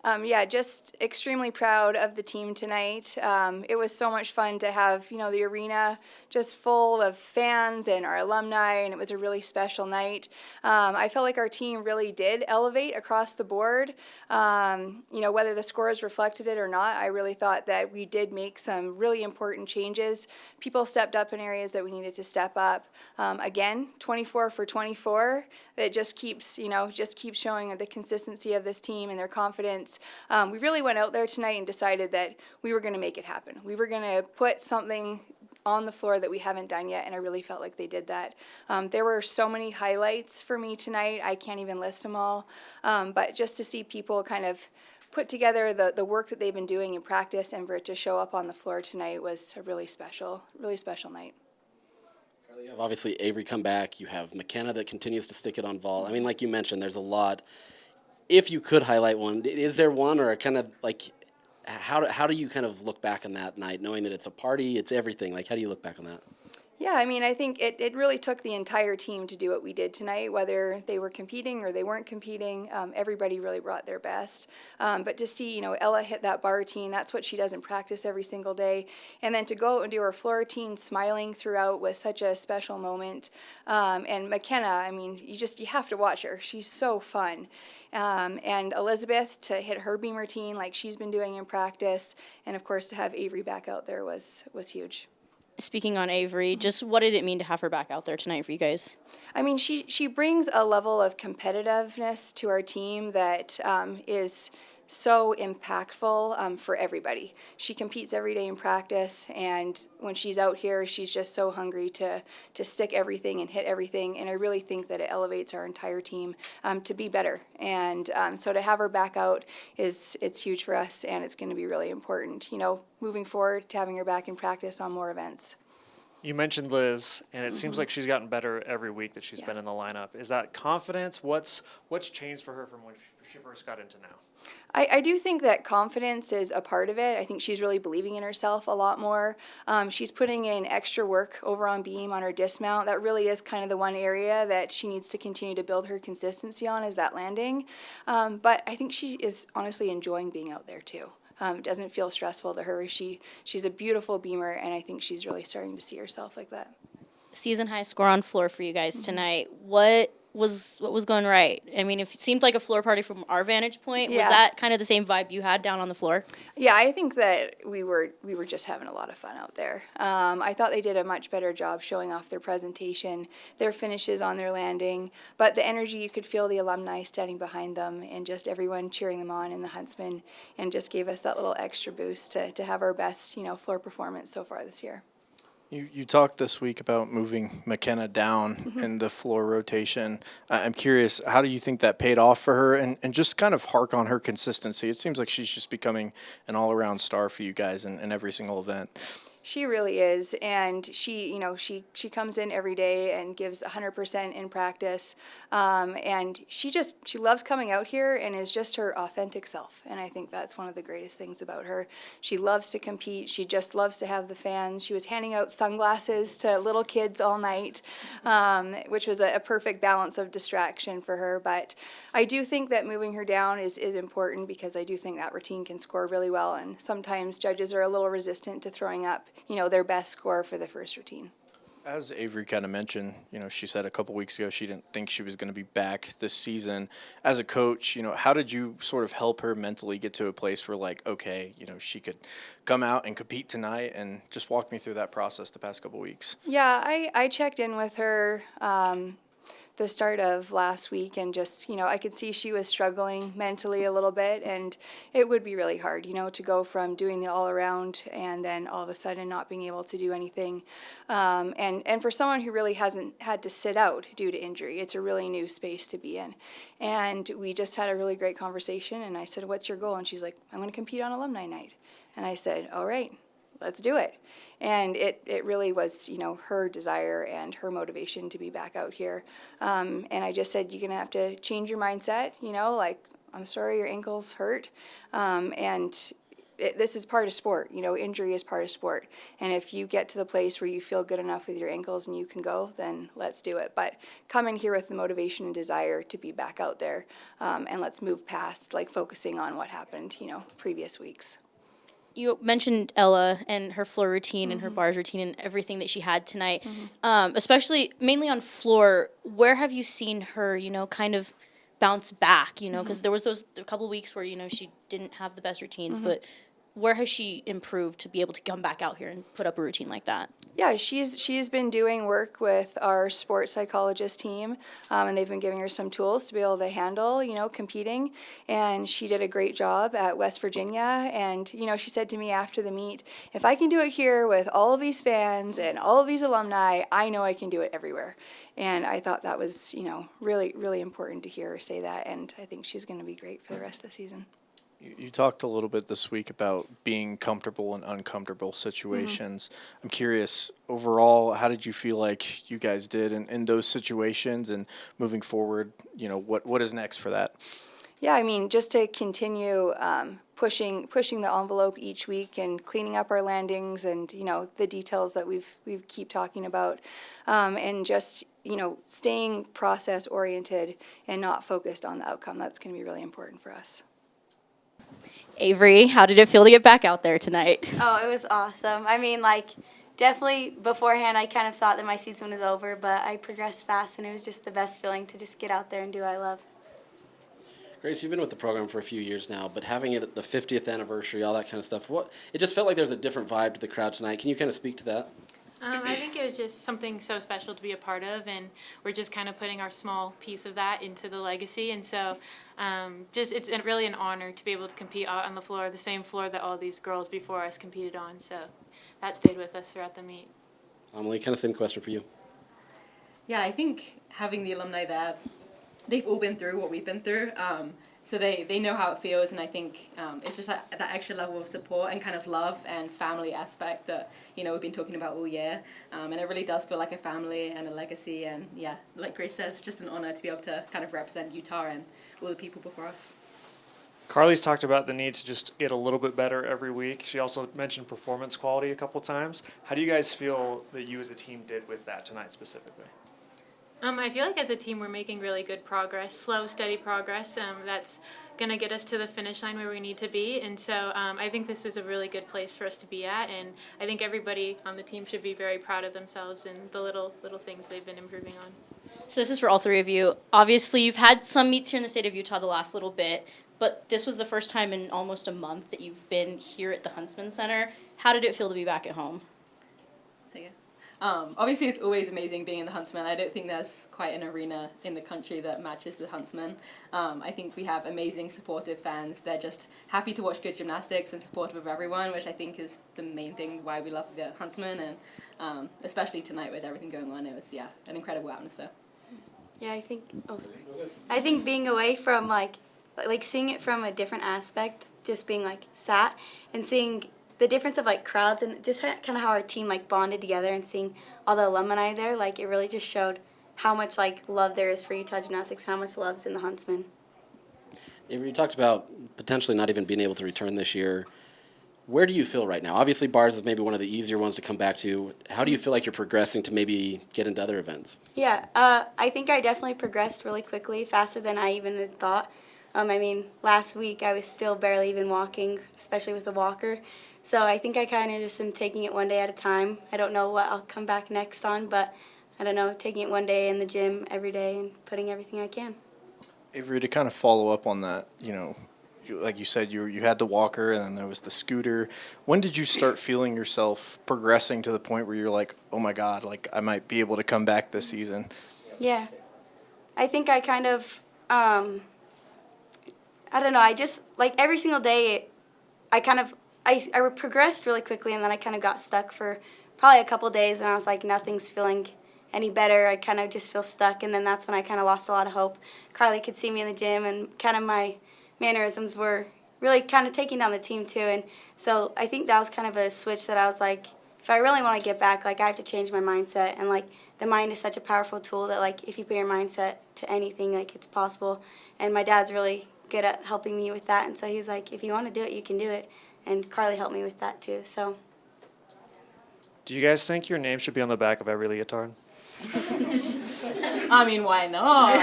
Yeah, just extremely proud of the team tonight. It was so much fun to have, the arena just full of fans and our alumni, and it was a really special night. I felt like our team really did elevate across the board. Whether the scores reflected it or not, I really thought that we did make some really important changes. People stepped up in areas that we needed to step up. Again, 24 for 24. That just keeps showing the consistency of this team and their confidence. We really went out there tonight and decided that we were going to make it happen. We were going to put something on the floor that we haven't done yet, and I really felt like they did that. There were so many highlights for me tonight. I can't even list them all, but just to see people kind of put together the work that they've been doing in practice and for it to show up on the floor tonight was a really special night. You have obviously Avery come back. You have McKenna that continues to stick it on vault. I mean, like you mentioned, there's a lot. If you could highlight one, is there one, or kind of like how do you kind of look back on that night, knowing that it's a party, it's everything? Like, how do you look back on that? Yeah, I mean, I think it really took the entire team to do what we did tonight, whether they were competing or they weren't competing. Everybody really brought their best. But to see, Ella hit that bar routine, that's what she does in practice every single day. And then to go out and do her floor routine smiling throughout was such a special moment. And McKenna, I mean, you have to watch her. She's so fun. And Elizabeth to hit her beam routine like she's been doing in practice. And, of course, to have Avery back out there was huge. Speaking on Avery, just what did it mean to have her back out there tonight for you guys? I mean, she brings a level of competitiveness to our team that is so impactful for everybody. She competes every day in practice, and when she's out here, she's just so hungry to stick everything and hit everything, and I really think that it elevates our entire team to be better. And so to have her back out it's huge for us, and it's going to be really important, moving forward, to having her back in practice on more events. You mentioned Liz, and it seems like she's gotten better every week that she's been in the lineup. Is that confidence? What's changed for her from when she first got into now? I do think that confidence is a part of it. I think she's really believing in herself a lot more. She's putting in extra work over on beam on her dismount. That really is kind of the one area that she needs to continue to build her consistency on, is that landing. But I think she is honestly enjoying being out there too. It doesn't feel stressful to her. She's a beautiful beamer, and I think she's really starting to see herself like that. Season high score on floor for you guys tonight. What was going right? I mean, it seemed like a floor party from our vantage point. Yeah. Was that kind of the same vibe you had down on the floor? Yeah, I think that we were just having a lot of fun out there. I thought they did a much better job showing off their presentation, their finishes on their landing, but the energy, you could feel the alumni standing behind them and just everyone cheering them on in the Huntsman, and just gave us that little extra boost to have our best, floor performance so far this year. You talked this week about moving McKenna down in the floor rotation. I'm curious, how do you think that paid off for her? And just kind of hark on her consistency. It seems like she's just becoming an all-around star for you guys in every single event. She really is, and she comes in every day and gives 100% in practice, and she loves coming out here and is just her authentic self, and I think that's one of the greatest things about her. She loves to compete. She just loves to have the fans. She was handing out sunglasses to little kids all night, which was a perfect balance of distraction for her, but I do think that moving her down is important, because I do think that routine can score really well, and sometimes judges are a little resistant to throwing up their best score for the first routine. As Avery kind of mentioned, she said a couple weeks ago she didn't think she was going to be back this season. As a coach, how did you sort of help her mentally get to a place where, like, okay, she could come out and compete tonight, and just walk me through that process the past couple weeks? Yeah, I checked in with her the start of last week, and just, I could see she was struggling mentally a little bit, and it would be really hard, to go from doing the all-around and then all of a sudden not being able to do anything. And for someone who really hasn't had to sit out due to injury, it's a really new space to be in. And we just had a really great conversation, and I said, "What's your goal?" And she's like, "I'm going to compete on Alumni night." And I said, "All right, let's do it." And it really was, her desire and her motivation to be back out here. And I just said, "You're going to have to change your mindset, like, I'm sorry your ankle's hurt." And this is part of sport. Injury is part of sport. And if you get to the place where you feel good enough with your ankles and you can go, then let's do it. But come in here with the motivation and desire to be back out there, and let's move past focusing on what happened, previous weeks. You mentioned Ella and her floor routine and her bars routine and everything that she had tonight, especially mainly on floor. Where have you seen her, kind of bounce back, because there was a couple weeks where, she didn't have the best routines, but where has she improved to be able to come back out here and put up a routine like that? Yeah, she's been doing work with our sports psychologist team, and they've been giving her some tools to be able to handle, competing. And she did a great job at West Virginia. And she said to me after the meet, if I can do it here with all of these fans and all of these alumni, I know I can do it everywhere. And I thought that was, really, really important to hear her say that. And I think she's going to be great for the rest of the season. You talked a little bit this week about being comfortable in uncomfortable situations. I'm curious, overall, how did you feel like you guys did in those situations, and moving forward, what is next for that? Yeah, I mean, just to continue pushing the envelope each week and cleaning up our landings and, the details that we keep talking about, and just, staying process oriented and not focused on the outcome. That's going to be really important for us. Avery, how did it feel to get back out there tonight? Oh, it was awesome. I mean, definitely beforehand I kind of thought that my season was over, but I progressed fast, and it was just the best feeling to just get out there and do what I love. Grace, you've been with the program for a few years now, but having it at the 50th anniversary, all that kind of stuff, it just felt like there's a different vibe to the crowd tonight. Can you kind of speak to that? I think it was just something so special to be a part of, and we're just kind of putting our small piece of that into the legacy. And so it's really an honor to be able to compete out on the floor, the same floor that all these girls before us competed on. So that stayed with us throughout the meet. Amelie, kind of same question for you. Yeah, I think having the alumni there, they've all been through what we've been through. So they know how it feels, and I think it's just that extra level of support and kind of love and family aspect that, we've been talking about all year. And it really does feel like a family and a legacy, and yeah, like Grace says, just an honor to be able to kind of represent Utah and all the people before us. Carly's talked about the need to just get a little bit better every week. She also mentioned performance quality a couple times. How do you guys feel that you as a team did with that tonight specifically? I feel like as a team we're making really good progress, slow, steady progress. That's going to get us to the finish line where we need to be. And so I think this is a really good place for us to be at. And I think everybody on the team should be very proud of themselves and the little things they've been improving on. So this is for all three of you. Obviously, you've had some meets here in the state of Utah the last little bit, but this was the first time in almost a month that you've been here at the Huntsman Center. How did it feel to be back at home? Obviously, it's always amazing being in the Huntsman. I don't think there's quite an arena in the country that matches the Huntsman. I think we have amazing, supportive fans. They're just happy to watch good gymnastics and supportive of everyone, which I think is the main thing why we love the Huntsman. And especially tonight with everything going on, it was, an incredible atmosphere. Yeah, I think being away from seeing it from a different aspect, just being sat and seeing the difference of crowds and just kind of how our team bonded together, and seeing all the alumni there, it really just showed how much love there is for Utah Gymnastics, how much love's in the Huntsman. Avery, you talked about potentially not even being able to return this year. Where do you feel right now? Obviously, bars is maybe one of the easier ones to come back to. How do you feel like you're progressing to maybe get into other events? Yeah, I think I definitely progressed really quickly, faster than I even had thought. Last week I was still barely even walking, especially with a walker. So I think I kind of just am taking it one day at a time. I don't know what I'll come back next on, but I don't know, taking it one day in the gym every day and putting everything I can. Avery, to kind of follow up on that, like you said, you had the walker and then there was the scooter. When did you start feeling yourself progressing to the point where you're like, oh my God, I might be able to come back this season? Yeah. I think I kind of, I don't know, I just, every single day, I progressed really quickly, and then I kind of got stuck for probably a couple days, and I was like, nothing's feeling any better. I kind of just feel stuck, and then that's when I kind of lost a lot of hope. Carly could see me in the gym, and kind of my mannerisms were really kind of taking down the team too, and so I think that was kind of a switch that I was like, if I really want to get back, I have to change my mindset, and the mind is such a powerful tool that if you put your mindset to anything, it's possible, and my dad's really good at helping me with that, and so he's like, if you want to do it, you can do it. and Carly helped me with that too. So Do you guys think your name should be on the back of every leotard? I mean, why not?